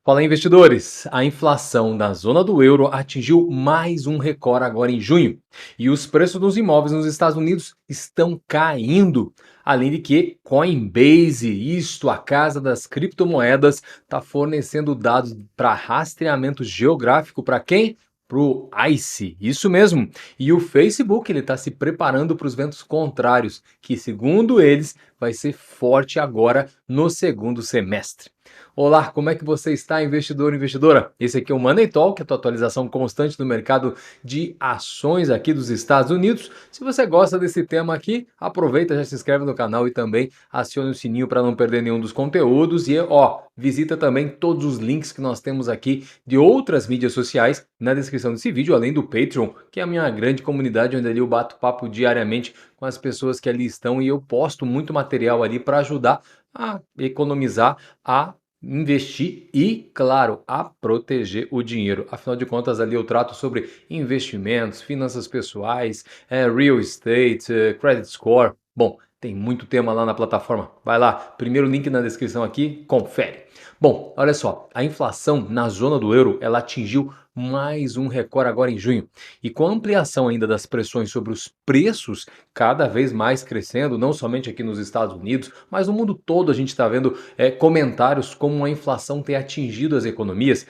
Fala, investidores! A inflação da zona do euro atingiu mais um recorde agora em junho e os preços dos imóveis nos Estados Unidos estão caindo. Além de que Coinbase, isto, a casa das criptomoedas, está fornecendo dados para rastreamento geográfico para quem? Para o ICE, isso mesmo. E o Facebook ele está se preparando para os ventos contrários, que segundo eles vai ser forte agora no segundo semestre. Olá, como é que você está, investidor e investidora? Esse aqui é o Money Talk, a tua atualização constante do mercado de ações aqui dos Estados Unidos. Se você gosta desse tema aqui, aproveita, já se inscreve no canal e também acione o sininho para não perder nenhum dos conteúdos. E visita também todos os links que nós temos aqui de outras mídias sociais na descrição desse vídeo, além do Patreon, que é a minha grande comunidade onde ali eu bato papo diariamente com as pessoas que ali estão e eu posto muito material ali para ajudar a economizar, a investir e, claro, a proteger o dinheiro. Afinal de contas, ali eu trato sobre investimentos, finanças pessoais, real estate, credit score. Bom, tem muito tema lá na plataforma. Vai lá, primeiro link na descrição aqui, confere. Bom, olha só, a inflação na zona do euro, ela atingiu mais um recorde agora em junho. E com a ampliação ainda das pressões sobre os preços cada vez mais crescendo, não somente aqui nos Estados Unidos, mas no mundo todo a gente está vendo comentários como a inflação ter atingido as economias,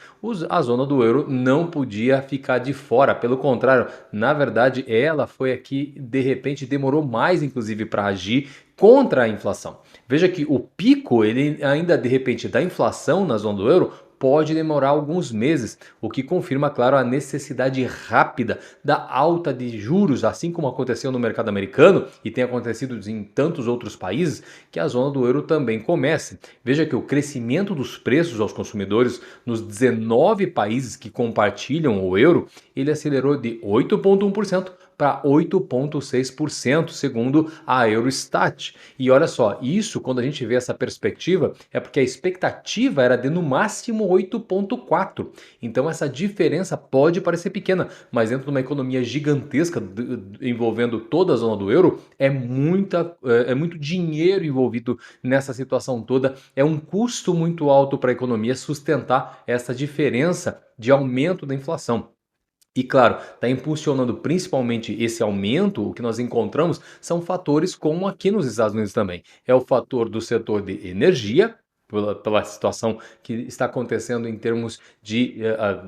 a zona do euro não podia ficar de fora, pelo contrário, na verdade ela foi aqui, de repente demorou mais inclusive para agir contra a inflação. Veja que o pico, ele ainda de repente da inflação na zona do euro pode demorar alguns meses, o que confirma, claro, a necessidade rápida da alta de juros, assim como aconteceu no mercado americano e tem acontecido em tantos outros países, que a zona do euro também comece. Veja que o crescimento dos preços aos consumidores nos 19 países que compartilham o euro, ele acelerou de 8,1% para 8,6%, segundo a Eurostat. E olha só, isso, quando a gente vê essa perspectiva, é porque a expectativa era de no máximo 8,4%. Então essa diferença pode parecer pequena, mas dentro de uma economia gigantesca envolvendo toda a zona do euro, é muito dinheiro envolvido nessa situação toda, é um custo muito alto para a economia sustentar essa diferença de aumento da inflação. E claro, está impulsionando principalmente esse aumento, o que nós encontramos são fatores como aqui nos Estados Unidos também. É o fator do setor de energia, pela situação que está acontecendo em termos de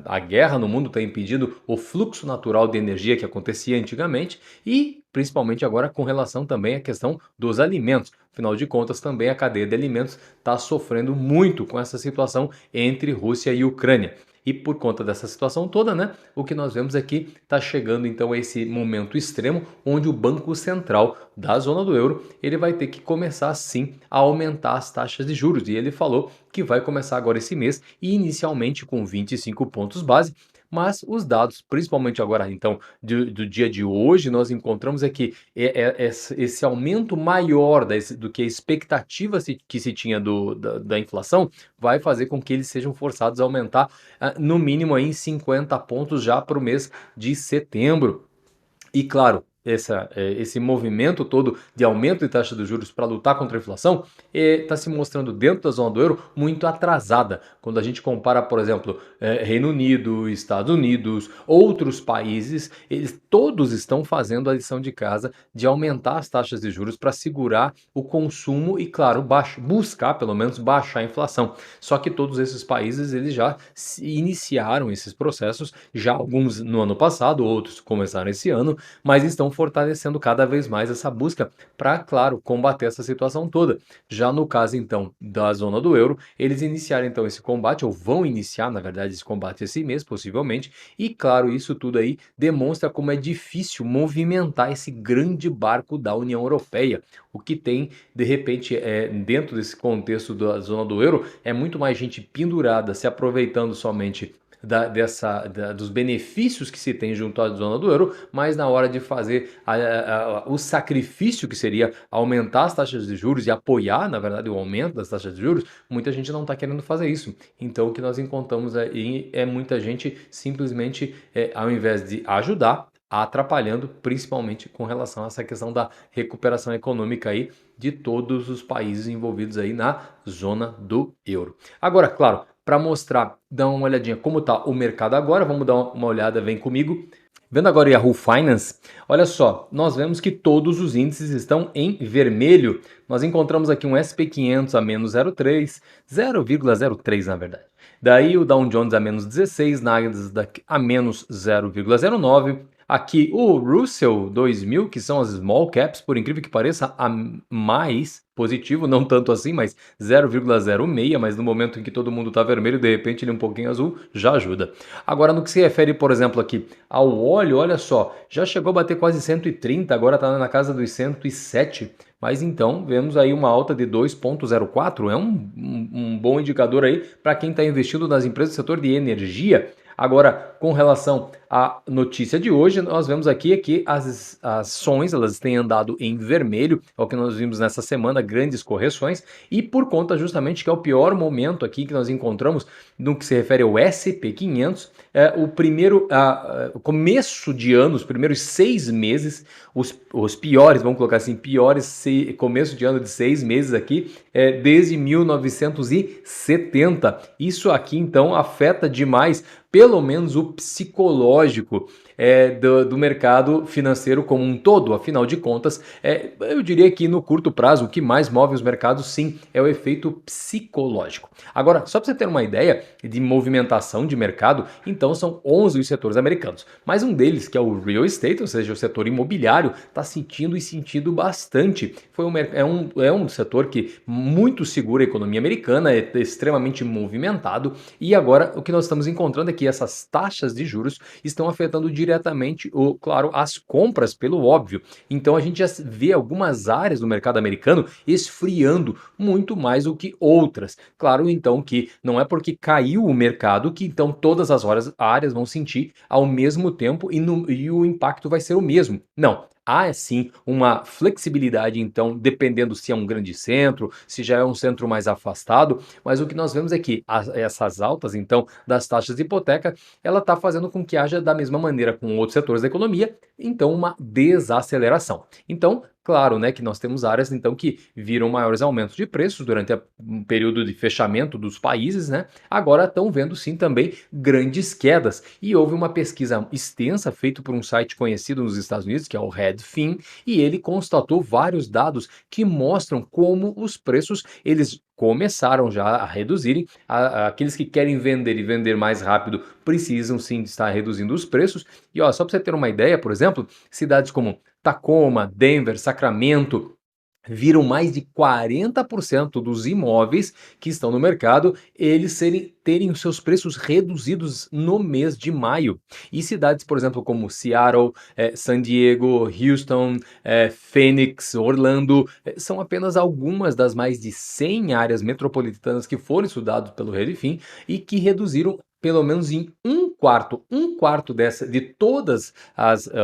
a guerra no mundo está impedindo o fluxo natural de energia que acontecia antigamente e principalmente agora com relação também à questão dos alimentos. Afinal de contas, também a cadeia de alimentos está sofrendo muito com essa situação entre Rússia e Ucrânia. E por conta dessa situação toda, né, o que nós vemos é que está chegando então a esse momento extremo onde o Banco Central da zona do euro ele vai ter que começar sim a aumentar as taxas de juros. E ele falou que vai começar agora esse mês e inicialmente com 25 pontos base. Mas os dados, principalmente agora então do dia de hoje, nós encontramos é que esse aumento maior do que a expectativa que se tinha da inflação vai fazer com que eles sejam forçados a aumentar no mínimo aí 50 pontos já para o mês de setembro. E claro, esse movimento todo de aumento de taxa de juros para lutar contra a inflação está se mostrando dentro da zona do euro muito atrasada. Quando a gente compara, por exemplo, Reino Unido, Estados Unidos, outros países, eles todos estão fazendo a lição de casa de aumentar as taxas de juros para segurar o consumo e, claro, buscar pelo menos baixar a inflação. Só que todos esses países eles já iniciaram esses processos, já alguns no ano passado, outros começaram esse ano, mas estão fortalecendo cada vez mais essa busca para, claro, combater essa situação toda. Já no caso, então, da zona do euro, eles iniciaram, então, esse combate, ou vão iniciar, na verdade, esse combate esse mês, possivelmente, e, claro, isso tudo aí demonstra como é difícil movimentar esse grande barco da União Europeia. O que tem, de repente, dentro desse contexto da zona do euro, é muito mais gente pendurada, se aproveitando somente dos benefícios que se tem junto à zona do euro, mas na hora de fazer o sacrifício que seria aumentar as taxas de juros e apoiar, na verdade, o aumento das taxas de juros, muita gente não está querendo fazer isso. Então, o que nós encontramos aí é muita gente simplesmente, ao invés de ajudar, atrapalhando, principalmente com relação a essa questão da recuperação econômica aí de todos os países envolvidos aí na zona do euro. Agora, claro, para mostrar, dar uma olhadinha como está o mercado agora. Vamos dar uma olhada, vem comigo. Vendo agora o Yahoo Finance, olha só, nós vemos que todos os índices estão em vermelho. Nós encontramos aqui um SP500 a menos 0,3, 0,03 na verdade. Daí o Dow Jones a menos 16, Nasdaq a menos 0,09. Aqui o Russell 2000, que são as small caps, por incrível que pareça, a mais positivo, não tanto assim, mas 0,06, mas no momento em que todo mundo está vermelho, de repente ele um pouquinho azul, já ajuda. Agora, no que se refere, por exemplo, aqui ao óleo, olha só, já chegou a bater quase 130, agora está na casa dos 107, mas então vemos aí uma alta de 2,04, é um bom indicador aí para quem está investindo nas empresas do setor de energia. Agora, com relação à notícia de hoje, nós vemos aqui que as ações elas têm andado em vermelho, é o que nós vimos nessa semana, grandes correções, e por conta justamente que é o pior momento aqui que nós encontramos no que se refere ao SP500, o começo de ano, os primeiros 6 meses, os piores, vamos colocar assim, começo de ano de 6 meses aqui, desde 1970. Isso aqui então afeta demais, pelo menos o psicológico do mercado financeiro como um todo. Afinal de contas, eu diria que no curto prazo o que mais move os mercados sim é o efeito psicológico. Agora, só para você ter uma ideia de movimentação de mercado, então são 11 os setores americanos, mas um deles, que é o real estate, ou seja, o setor imobiliário, está sentindo bastante. É um setor que muito segura a economia americana, é extremamente movimentado, e agora o que nós estamos encontrando é que essas taxas de juros estão afetando diretamente, claro, as compras, pelo óbvio. Então a gente já vê algumas áreas do mercado americano esfriando muito mais do que outras. Claro, então, que não é porque caiu o mercado que então todas as áreas vão sentir ao mesmo tempo e o impacto vai ser o mesmo. Não. Há sim uma flexibilidade, então, dependendo se é um grande centro, se já é um centro mais afastado, mas o que nós vemos é que essas altas, então, das taxas de hipoteca, ela está fazendo com que haja, da mesma maneira com outros setores da economia, então, uma desaceleração. Então, claro, né, que nós temos áreas então que viram maiores aumentos de preços durante um período de fechamento dos países, né? Agora estão vendo sim também grandes quedas. E houve uma pesquisa extensa feita por um site conhecido nos Estados Unidos, que é o Redfin, e ele constatou vários dados que mostram como os preços eles começaram já a reduzirem. Aqueles que querem vender e vender mais rápido precisam sim estar reduzindo os preços. E ó, só para você ter uma ideia, por exemplo, cidades como Tacoma, Denver, Sacramento, viram mais de 40% dos imóveis que estão no mercado, eles terem os seus preços reduzidos no mês de maio. E cidades, por exemplo, como Seattle, San Diego, Houston, Phoenix, Orlando, são apenas algumas das mais de 100 áreas metropolitanas que foram estudadas pelo Redfin e que reduziram pelo menos em um quarto de todas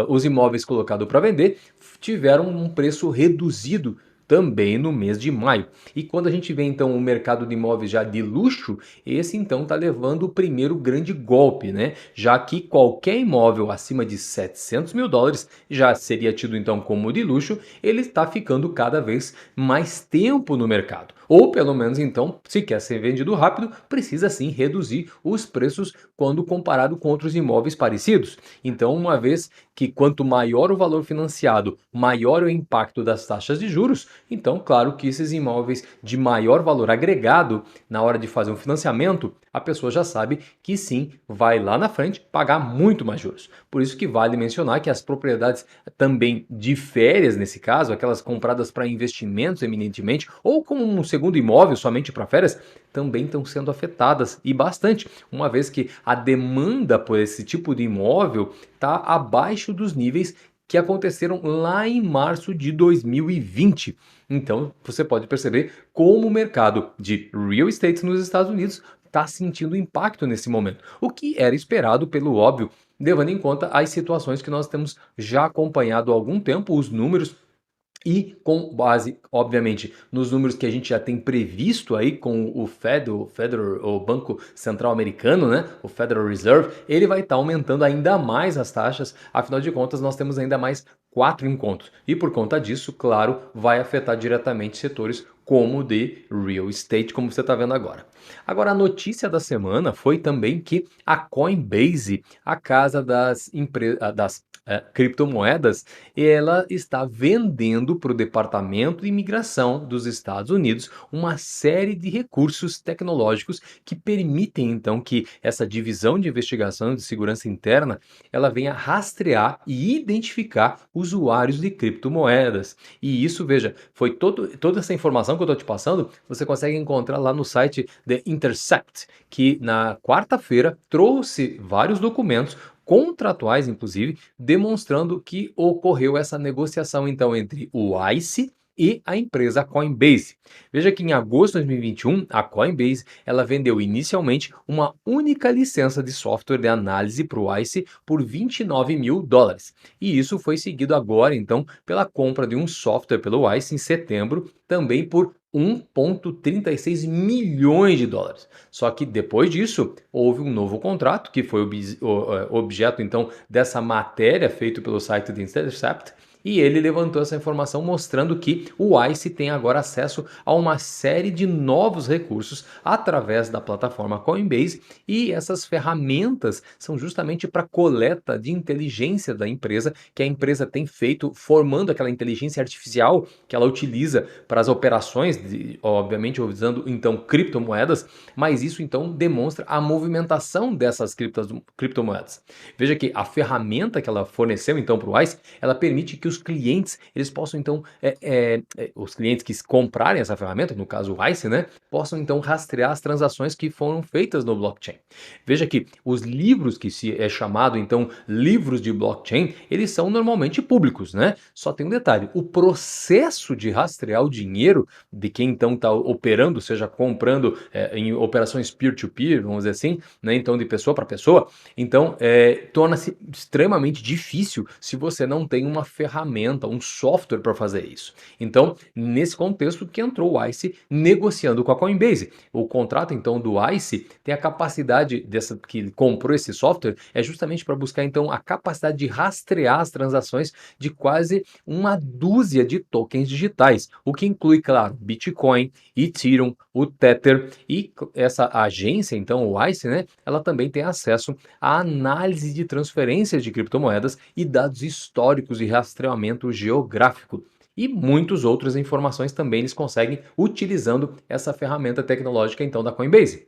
os imóveis colocados para vender tiveram um preço reduzido também no mês de maio. E quando a gente vê então o mercado de imóveis já de luxo, esse então está levando o primeiro grande golpe, né? Já que qualquer imóvel acima de 700 mil dólares já seria tido então como de luxo, ele está ficando cada vez mais tempo no mercado. Ou pelo menos então, se quer ser vendido rápido, precisa sim reduzir os preços quando comparado com outros imóveis parecidos. Então, uma vez que quanto maior o valor financiado, maior o impacto das taxas de juros, então, claro que esses imóveis de maior valor agregado, na hora de fazer um financiamento, a pessoa já sabe que sim, vai lá na frente pagar muito mais juros. Por isso que vale mencionar que as propriedades também de férias, nesse caso, aquelas compradas para investimentos eminentemente, ou como um segundo imóvel somente para férias, também estão sendo afetadas e bastante, uma vez que a demanda por esse tipo de imóvel está abaixo dos níveis que aconteceram lá em março de 2020. Então, você pode perceber como o mercado de real estate nos Estados Unidos está sentindo impacto nesse momento, o que era esperado pelo óbvio, levando em conta as situações que nós temos já acompanhado há algum tempo, os números. E com base, obviamente, nos números que a gente já tem previsto aí com o o Banco Central Americano, né? O Federal Reserve, ele vai estar aumentando ainda mais as taxas. Afinal de contas, nós temos ainda mais 4 encontros. E por conta disso, claro, vai afetar diretamente setores como o de real estate, como você está vendo agora. Agora, a notícia da semana foi também que a Coinbase, a casa das criptomoedas, ela está vendendo para o Departamento de Imigração dos Estados Unidos uma série de recursos tecnológicos que permitem então que essa divisão de investigação de segurança interna ela venha rastrear e identificar usuários de criptomoedas. E isso, veja, foi toda essa informação que eu estou te passando, você consegue encontrar lá no site The Intercept, que na quarta-feira trouxe vários documentos contratuais, inclusive, demonstrando que ocorreu essa negociação então entre o ICE e a empresa Coinbase. Veja que em agosto de 2021, a Coinbase ela vendeu inicialmente uma única licença de software de análise para o ICE por $29.000. E isso foi seguido agora, então, pela compra de um software pelo ICE em setembro, também por $1,36 milhões. Só que depois disso, houve um novo contrato, que foi objeto então dessa matéria feita pelo site The Intercept, e ele levantou essa informação mostrando que o ICE tem agora acesso a uma série de novos recursos através da plataforma Coinbase, e essas ferramentas são justamente para coleta de inteligência da empresa, que a empresa tem feito, formando aquela inteligência artificial que ela utiliza para as operações, obviamente usando então criptomoedas, mas isso então demonstra a movimentação dessas criptomoedas. Veja que a ferramenta que ela forneceu então para o ICE, ela permite que os clientes eles possam então, os clientes que comprarem essa ferramenta, no caso o ICE, né, possam então rastrear as transações que foram feitas no blockchain. Veja que os livros que se é chamado então livros de blockchain, eles são normalmente públicos, né? Só tem um detalhe, o processo de rastrear o dinheiro de quem então está operando, seja comprando em operações peer-to-peer, vamos dizer assim, né? Então de pessoa para pessoa, então torna-se extremamente difícil se você não tem uma ferramenta, um software para fazer isso. Então, nesse contexto que entrou o ICE negociando com a Coinbase. O contrato então do ICE tem a capacidade dessa que comprou esse software é justamente para buscar então a capacidade de rastrear as transações de quase uma dúzia de tokens digitais, o que inclui, claro, Bitcoin, Ethereum, o Tether, e essa agência então, o ICE, né, ela também tem acesso à análise de transferências de criptomoedas e dados históricos e rastreamento geográfico. E muitas outras informações também eles conseguem utilizando essa ferramenta tecnológica então da Coinbase.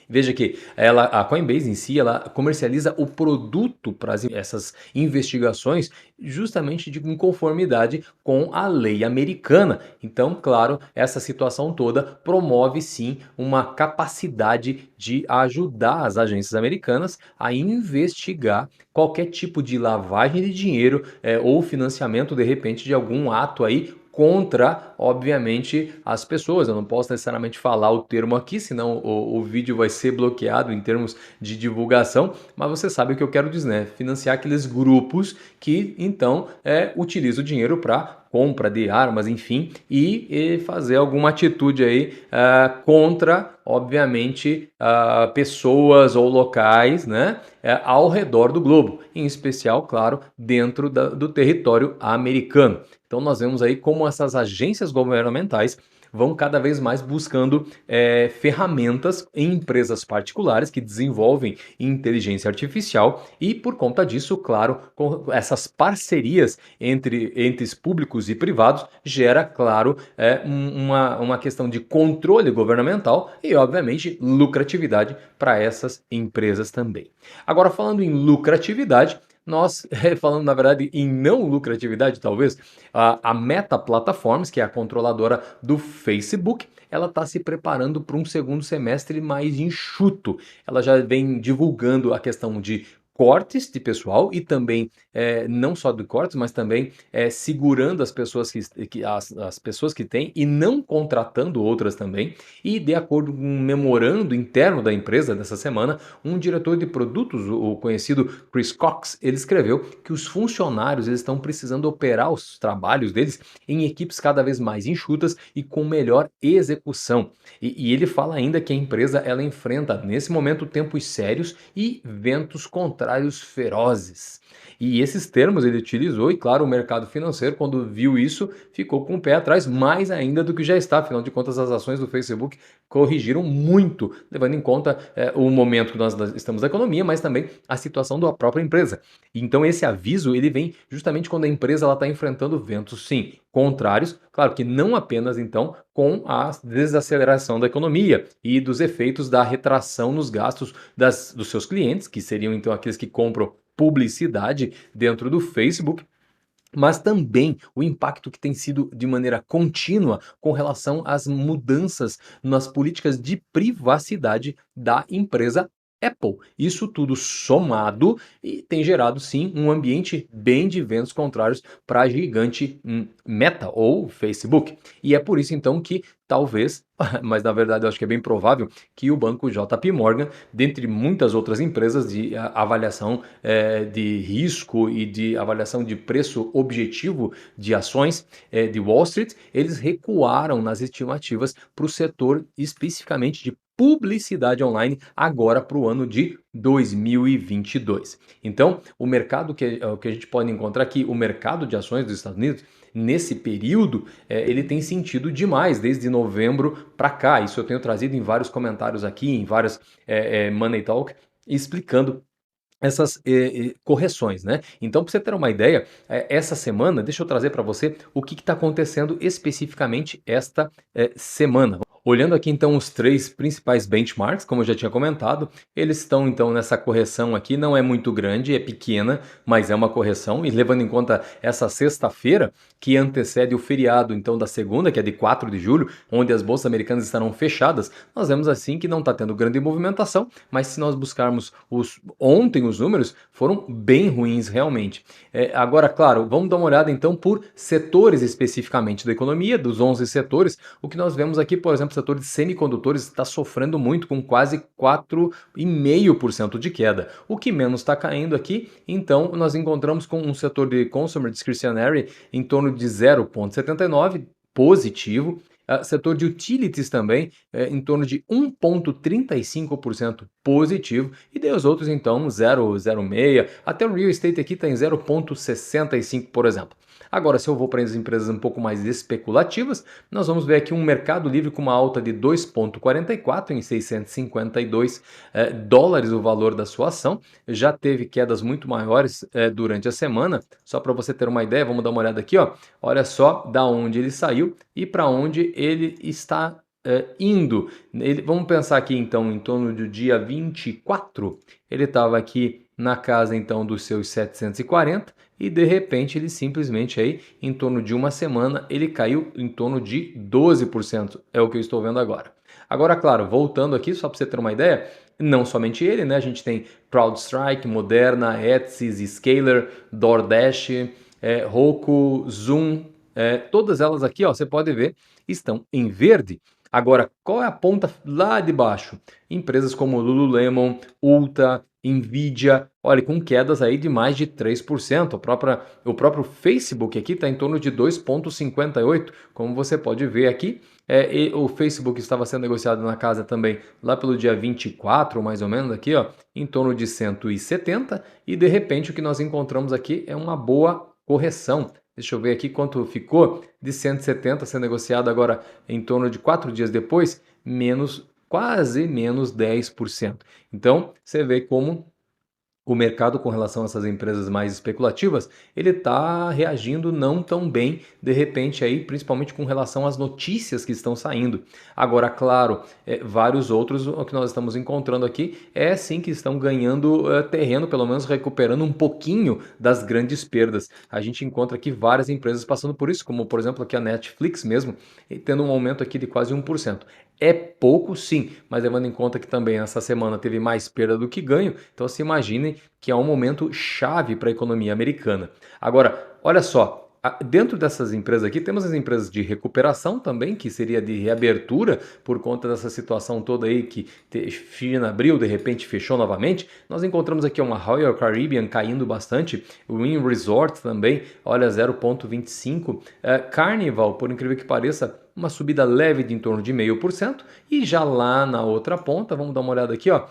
Veja que a Coinbase em si, ela comercializa o produto para essas investigações justamente em conformidade com a lei americana. Então, claro, essa situação toda promove sim uma capacidade de ajudar as agências americanas a investigar qualquer tipo de lavagem de dinheiro ou financiamento de repente de algum ato aí contra, obviamente, as pessoas. Eu não posso necessariamente falar o termo aqui, senão o vídeo vai ser bloqueado em termos de divulgação, mas você sabe o que eu quero dizer, né? Financiar aqueles grupos que, então, utilizam o dinheiro para compra de armas, enfim, e fazer alguma atitude aí contra, obviamente, pessoas ou locais, né, ao redor do globo, em especial, claro, dentro do território americano. Então nós vemos aí como essas agências governamentais vão cada vez mais buscando ferramentas em empresas particulares que desenvolvem inteligência artificial, e por conta disso, claro, com essas parcerias entre entes públicos e privados gera, claro, uma questão de controle governamental e, obviamente, lucratividade para essas empresas também. Agora, falando em lucratividade, nós, falando na verdade em não lucratividade, talvez, a Meta Platforms, que é a controladora do Facebook, ela está se preparando para um segundo semestre mais enxuto. Ela já vem divulgando a questão de cortes de pessoal e também não só de cortes, mas também segurando as pessoas as pessoas que têm e não contratando outras também. E de acordo com um memorando interno da empresa dessa semana, um diretor de produtos, o conhecido Chris Cox, ele escreveu que os funcionários eles estão precisando operar os trabalhos deles em equipes cada vez mais enxutas e com melhor execução. E ele fala ainda que a empresa ela enfrenta nesse momento tempos sérios e ventos contrários ferozes. E esses termos ele utilizou e, claro, o mercado financeiro, quando viu isso, ficou com o pé atrás, mais ainda do que já está. Afinal de contas, as ações do Facebook corrigiram muito, levando em conta o momento que nós estamos da economia, mas também a situação da própria empresa. Então esse aviso ele vem justamente quando a empresa está enfrentando ventos, sim, contrários, claro que não apenas então com a desaceleração da economia e dos efeitos da retração nos gastos dos seus clientes, que seriam então aqueles que compram publicidade dentro do Facebook, mas também o impacto que tem sido de maneira contínua com relação às mudanças nas políticas de privacidade da empresa Apple. Isso tudo somado e tem gerado sim um ambiente bem de ventos contrários para a gigante Meta ou Facebook. E é por isso então que talvez, mas na verdade eu acho que é bem provável, que o banco JP Morgan, dentre muitas outras empresas de avaliação de risco e de avaliação de preço objetivo de ações de Wall Street, eles recuaram nas estimativas para o setor especificamente de publicidade online agora para o ano de 2022. Então, o mercado que a gente pode encontrar aqui, o mercado de ações dos Estados Unidos, nesse período, ele tem sentido demais, desde novembro para cá. Isso eu tenho trazido em vários comentários aqui, em vários Money Talk, explicando essas correções, né? Então, para você ter uma ideia, essa semana, deixa eu trazer para você o que está acontecendo especificamente esta semana. Olhando aqui então os três principais benchmarks, como eu já tinha comentado, eles estão então nessa correção aqui, não é muito grande, é pequena, mas é uma correção, e levando em conta essa sexta-feira, que antecede o feriado então da segunda, que é de 4 de julho, onde as bolsas americanas estarão fechadas, nós vemos assim que não está tendo grande movimentação, mas se nós buscarmos ontem os números, foram bem ruins realmente. Agora, claro, vamos dar uma olhada então por setores especificamente da economia, dos 11 setores, o que nós vemos aqui, por exemplo, o setor de semicondutores está sofrendo muito, com quase 4,5% de queda. O que menos está caindo aqui, então, nós encontramos com um setor de consumer discretionary em torno de 0,79%, positivo. Setor de utilities também, em torno de 1,35% positivo, e daí os outros então 0,06%, até o real estate aqui está em 0,65%, por exemplo. Agora, se eu vou para as empresas um pouco mais especulativas, nós vamos ver aqui um mercado livre com uma alta de 2,44 em 652 dólares o valor da sua ação. Já teve quedas muito maiores durante a semana. Só para você ter uma ideia, vamos dar uma olhada aqui, ó. Olha só da onde ele saiu e para onde ele está indo. Vamos pensar aqui então em torno do dia 24, ele estava aqui na casa então dos seus 740 e de repente ele simplesmente aí em torno de uma semana ele caiu em torno de 12%, é o que eu estou vendo agora. Agora, claro, voltando aqui só para você ter uma ideia, não somente ele, né? A gente tem CrowdStrike, Moderna, Etsy, Scaler, DoorDash, Roku, Zoom, todas elas aqui, ó, você pode ver, estão em verde. Agora, qual é a ponta lá de baixo? Empresas como Lululemon, Ulta, Nvidia, olha, com quedas aí de mais de 3%. O próprio Facebook aqui está em torno de 2,58%, como você pode ver aqui. E o Facebook estava sendo negociado na casa também lá pelo dia 24, mais ou menos, aqui, ó, em torno de 170, e de repente o que nós encontramos aqui é uma boa correção. Deixa eu ver aqui quanto ficou de 170 sendo negociado agora em torno de 4 dias depois, quase menos 10%. Então, você vê como o mercado com relação a essas empresas mais especulativas, ele está reagindo não tão bem, de repente, aí, principalmente com relação às notícias que estão saindo. Agora, claro, vários outros, o que nós estamos encontrando aqui, é sim que estão ganhando terreno, pelo menos recuperando um pouquinho das grandes perdas. A gente encontra aqui várias empresas passando por isso, como por exemplo aqui a Netflix mesmo, tendo um aumento aqui de quase 1%. É pouco sim, mas levando em conta que também essa semana teve mais perda do que ganho, então se imaginem que é um momento chave para a economia americana. Agora, olha só, dentro dessas empresas aqui, temos as empresas de recuperação também, que seria de reabertura por conta dessa situação toda aí que China abriu, de repente fechou novamente. Nós encontramos aqui uma Royal Caribbean caindo bastante, o Wynn Resort também, olha, 0,25. Carnival, por incrível que pareça, uma subida leve de em torno de 0,5%, e já lá na outra ponta, vamos dar uma olhada aqui, ó,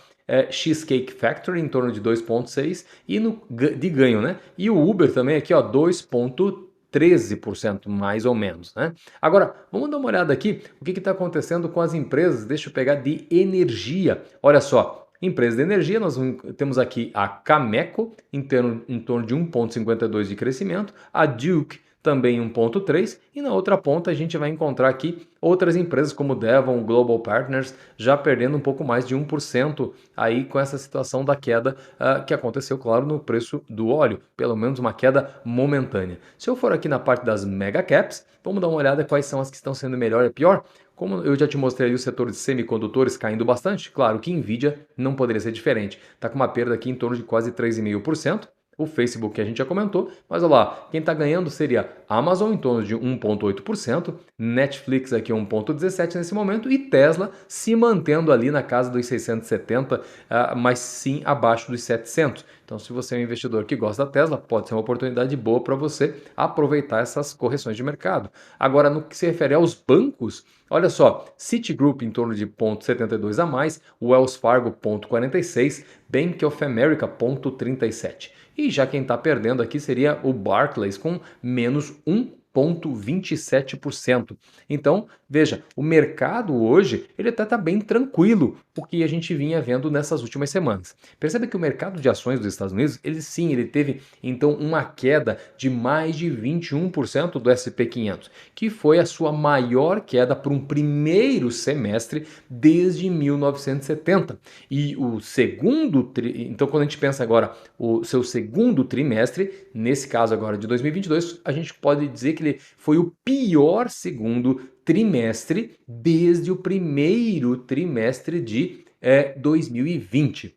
Cheesecake Factory em torno de 2,6% e de ganho, né? E o Uber também aqui, ó, 2,13% mais ou menos, né? Agora, vamos dar uma olhada aqui, o que está acontecendo com as empresas, deixa eu pegar de energia. Olha só, empresa de energia, nós temos aqui a Cameco em torno de 1,52% de crescimento, a Duke também 1,3%, e na outra ponta a gente vai encontrar aqui outras empresas como Devon, Global Partners, já perdendo um pouco mais de 1% aí com essa situação da queda que aconteceu, claro, no preço do óleo, pelo menos uma queda momentânea. Se eu for aqui na parte das mega caps, vamos dar uma olhada quais são as que estão sendo melhor e pior. Como eu já te mostrei aí o setor de semicondutores caindo bastante, claro que Nvidia não poderia ser diferente. Está com uma perda aqui em torno de quase 3,5%. O Facebook que a gente já comentou, mas olha lá, quem está ganhando seria Amazon em torno de 1,8%, Netflix aqui 1,17% nesse momento e Tesla se mantendo ali na casa dos 670, mas sim abaixo dos 700. Então, se você é um investidor que gosta da Tesla, pode ser uma oportunidade boa para você aproveitar essas correções de mercado. Agora, no que se refere aos bancos, olha só, Citigroup em torno de 0,72 a mais, Wells Fargo 0,46, Bank of America 0,37. E já quem está perdendo aqui seria o Barclays com menos 1,27%. Então, veja, o mercado hoje ele até está bem tranquilo, o que a gente vinha vendo nessas últimas semanas. Percebe que o mercado de ações dos Estados Unidos, ele teve então uma queda de mais de 21% do S&P 500, que foi a sua maior queda para um primeiro semestre desde 1970. E o segundo, então quando a gente pensa agora o seu segundo trimestre, nesse caso agora de 2022, a gente pode dizer que ele foi o pior segundo trimestre desde o primeiro trimestre de 2020.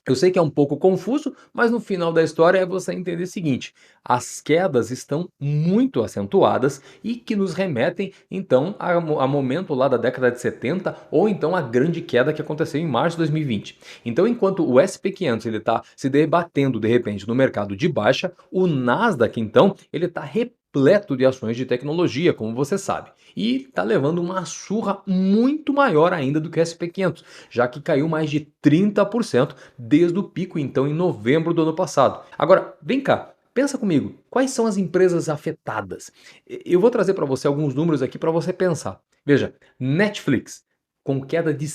Eu sei que é um pouco confuso, mas no final da história é você entender o seguinte: as quedas estão muito acentuadas e que nos remetem então a momento lá da década de 70 ou então a grande queda que aconteceu em março de 2020. Então, enquanto o S&P 500 ele está se debatendo de repente no mercado de baixa, o Nasdaq então ele está repleto de ações de tecnologia, como você sabe, e está levando uma surra muito maior ainda do que o S&P 500, já que caiu mais de 30% desde o pico então em novembro do ano passado. Agora, vem cá, pensa comigo, quais são as empresas afetadas? Eu vou trazer para você alguns números aqui para você pensar. Veja, Netflix com queda de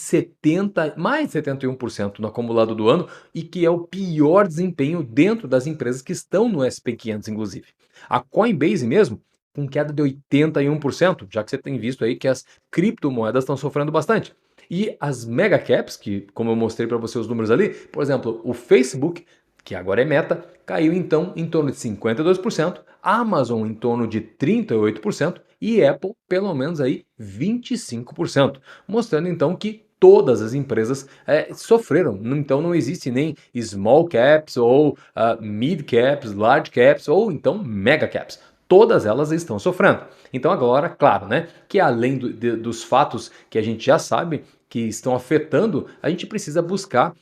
mais de 71% no acumulado do ano e que é o pior desempenho dentro das empresas que estão no S&P 500, inclusive. A Coinbase mesmo, com queda de 81%, já que você tem visto aí que as criptomoedas estão sofrendo bastante. E as mega caps, que como eu mostrei para você os números ali, por exemplo, o Facebook, que agora é Meta, caiu então em torno de 52%, Amazon em torno de 38% e Apple pelo menos aí 25%, mostrando então que todas as empresas sofreram. Então não existe nem small caps ou mid caps, large caps ou então mega caps. Todas elas estão sofrendo. Então agora, claro, né, que além dos fatos que a gente já sabe que estão afetando, a gente precisa buscar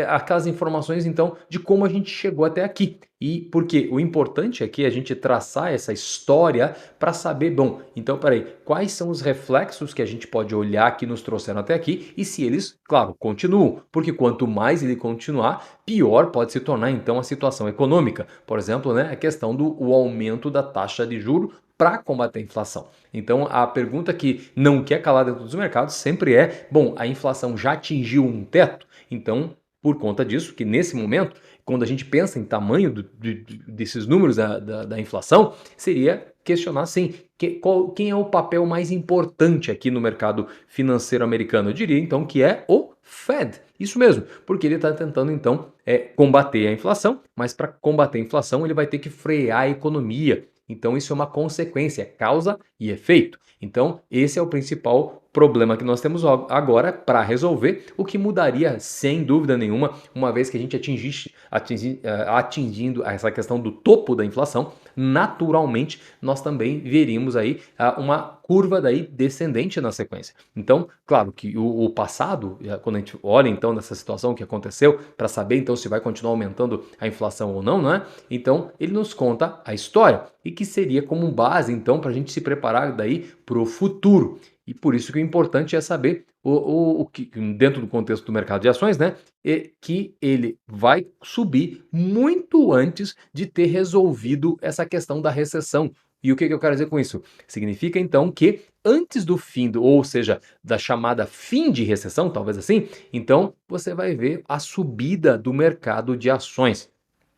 aquelas informações então de como a gente chegou até aqui. E porque o importante aqui é a gente traçar essa história para saber, bom, então peraí, quais são os reflexos que a gente pode olhar que nos trouxeram até aqui e se eles, claro, continuam. Porque quanto mais ele continuar, pior pode se tornar então a situação econômica. Por exemplo, né, a questão do aumento da taxa de juro para combater a inflação. Então, a pergunta que não quer calar dentro dos mercados sempre é, bom, a inflação já atingiu um teto? Então, por conta disso, que nesse momento, quando a gente pensa em tamanho desses números da inflação, seria questionar, sim, quem é o papel mais importante aqui no mercado financeiro americano? Eu diria, então, que é o Fed. Isso mesmo, porque ele está tentando, então, combater a inflação, mas para combater a inflação ele vai ter que frear a economia. Então, isso é uma consequência, é causa e efeito. Então, esse é o principal problema que nós temos agora para resolver, o que mudaria, sem dúvida nenhuma, uma vez que a gente atingindo essa questão do topo da inflação, naturalmente nós também veríamos aí uma curva daí descendente na sequência. Então, claro que o passado, quando a gente olha então nessa situação que aconteceu, para saber então se vai continuar aumentando a inflação ou não, né? Então, ele nos conta a história e que seria como base então para a gente se preparar daí para o futuro. E por isso que o importante é saber o que, dentro do contexto do mercado de ações, né, que ele vai subir muito antes de ter resolvido essa questão da recessão. E o que eu quero dizer com isso? Significa então que antes do fim, ou seja, da chamada fim de recessão, talvez assim, então você vai ver a subida do mercado de ações.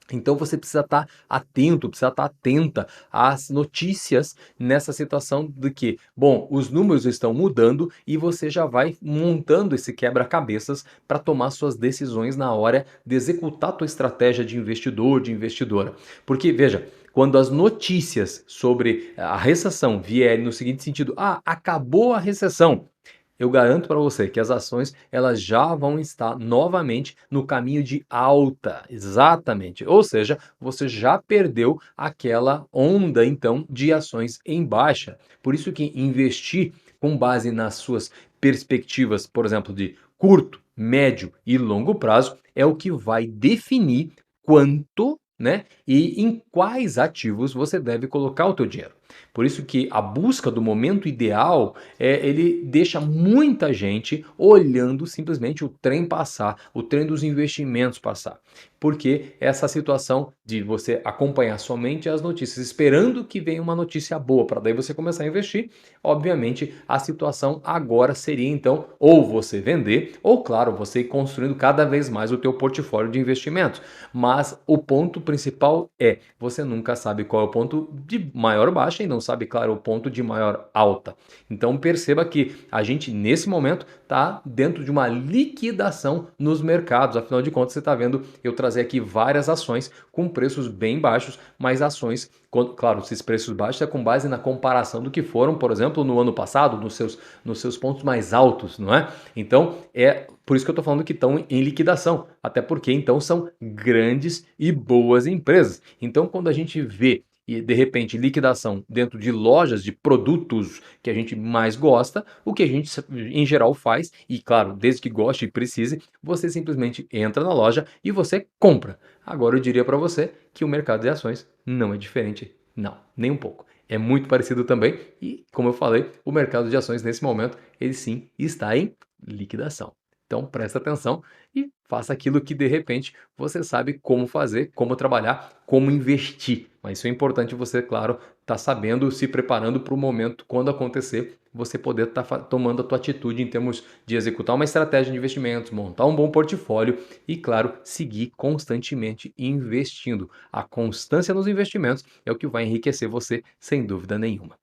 Então você precisa estar atento, precisa estar atenta às notícias nessa situação de que, bom, os números estão mudando e você já vai montando esse quebra-cabeças para tomar suas decisões na hora de executar a tua estratégia de investidor, de investidora. Porque, veja, quando as notícias sobre a recessão vierem no seguinte sentido, acabou a recessão, eu garanto para você que as ações elas já vão estar novamente no caminho de alta, exatamente. Ou seja, você já perdeu aquela onda então de ações em baixa. Por isso que investir com base nas suas perspectivas, por exemplo, de curto, médio e longo prazo, é o que vai definir quanto, né, e em quais ativos você deve colocar o teu dinheiro. Por isso que a busca do momento ideal, ele deixa muita gente olhando simplesmente o trem passar, o trem dos investimentos passar. Porque essa situação de você acompanhar somente as notícias, esperando que venha uma notícia boa para daí você começar a investir, obviamente a situação agora seria então ou você vender, ou claro, você ir construindo cada vez mais o teu portfólio de investimentos. Mas o ponto principal é, você nunca sabe qual é o ponto de maior baixa e não sabe, claro, o ponto de maior alta. Então perceba que a gente nesse momento está dentro de uma liquidação nos mercados. Afinal de contas, você está vendo eu trazer aqui várias ações com preços bem baixos, mas ações, claro, esses preços baixos é com base na comparação do que foram, por exemplo, no ano passado, nos seus pontos mais altos, não é? Então, é por isso que eu estou falando que estão em liquidação, até porque então são grandes e boas empresas. Então, quando a gente vê e de repente liquidação dentro de lojas de produtos que a gente mais gosta, o que a gente em geral faz, e claro, desde que goste e precise, você simplesmente entra na loja e você compra. Agora eu diria para você que o mercado de ações não é diferente, não, nem um pouco. É muito parecido também e, como eu falei, o mercado de ações nesse momento, ele sim está em liquidação. Então presta atenção e faça aquilo que de repente você sabe como fazer, como trabalhar, como investir. Mas isso é importante você, claro, estar sabendo, se preparando para o momento quando acontecer, você poder estar tomando a tua atitude em termos de executar uma estratégia de investimentos, montar um bom portfólio e, claro, seguir constantemente investindo. A constância nos investimentos é o que vai enriquecer você, sem dúvida nenhuma.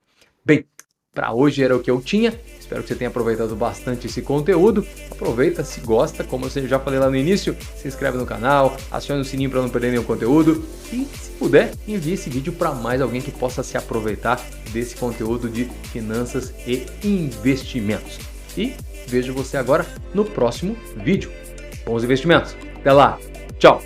Bem, para hoje era o que eu tinha. Espero que você tenha aproveitado bastante esse conteúdo. Aproveita, se gosta, como eu já falei lá no início, se inscreve no canal, acione o sininho para não perder nenhum conteúdo e, se puder, envie esse vídeo para mais alguém que possa se aproveitar desse conteúdo de finanças e investimentos. E vejo você agora no próximo vídeo. Bons investimentos. Até lá. Tchau.